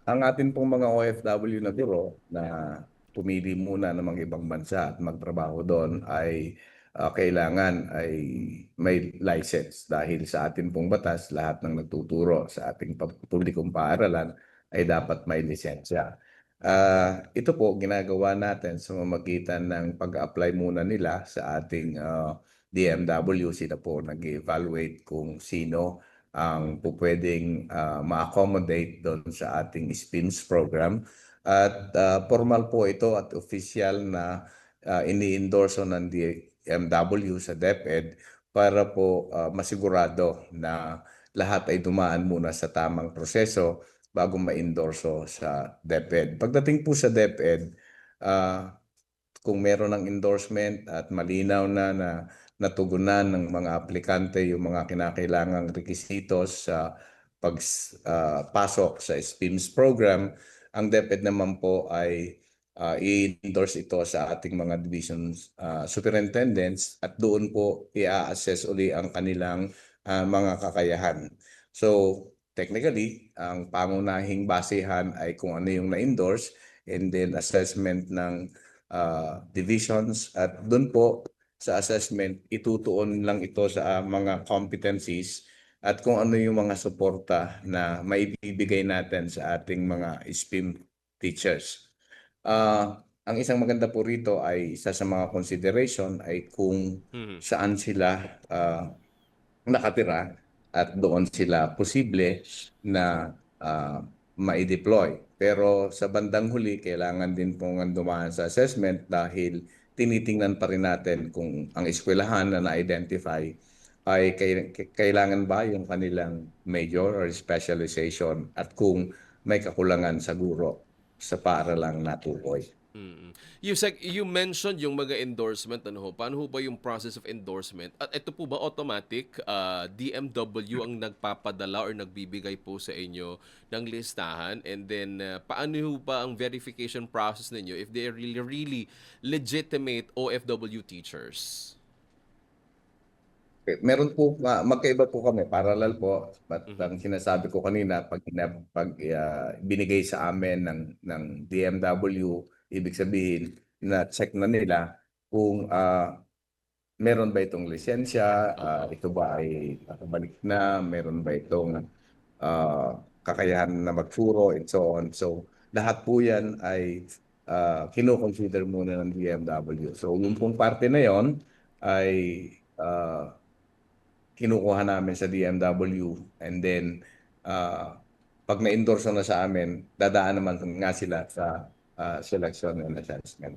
Ang atin pong mga OFW na guro na pumili muna ng mga ibang bansa at magtrabaho doon ay kailangan ay may license dahil sa atin pong batas lahat ng nagtuturo sa ating publikong paaralan ay dapat may lisensya. Ito po ginagawa natin sa mamagitan ng pag-apply muna nila sa ating DMW. Sila po nag-evaluate kung sino ang pupwedeng ma-accommodate doon sa ating SPINS program. At formal po ito at official na ini-endorso ng DMW sa DepEd para po masigurado na lahat ay dumaan muna sa tamang proseso bago ma-endorso sa DepEd. Pagdating po sa DepEd, uh, kung meron ng endorsement at malinaw na natugunan ng mga aplikante yung mga kinakailangang requisitos sa pagpasok sa SPIMS program, ang DepEd naman po ay i-endorse ito sa ating mga division superintendents at doon po i-assess uli ang kanilang mga kakayahan. So, technically, ang pangunahing basehan ay kung ano yung na-endorse and then assessment ng divisions at doon po sa assessment itutuon lang ito sa mga competencies at kung ano yung mga suporta na maibibigay natin sa ating mga SPIM teachers. Ang isang maganda po rito ay isa sa mga consideration ay kung Mhm. saan sila nakatira at doon sila posible na ma-deploy. Pero sa bandang huli, kailangan din pong dumaan sa assessment dahil tinitingnan pa rin natin kung ang eskwelahan na na-identify ay kailangan ba yung kanilang major or specialization at kung may kakulangan sa guro sa paaralang natukoy. Mm. You mentioned yung mga endorsement, ano ho? Paano ho ba yung process of endorsement? At ito po ba automatic, DMW ang nagpapadala or nagbibigay po sa inyo ng listahan? And then, paano ho ba ang verification process ninyo if they are really, really legitimate OFW teachers? Okay. Meron po, magkaiba po kami, parallel po. But Mhm. ang sinasabi ko kanina, pag binigay sa amin ng DMW, ibig sabihin na check na nila kung meron ba itong lisensya, Opo. ito ba ay nakabalik na, meron ba itong kakayahan na magturo, and so on. So, lahat po yan ay kino-consider muna ng DMW. So, yung Mhm. pong parte na yon ay kinukuha namin sa DMW and then pag na-endorse na sa amin, dadaan naman nga sila sa selection and assessment.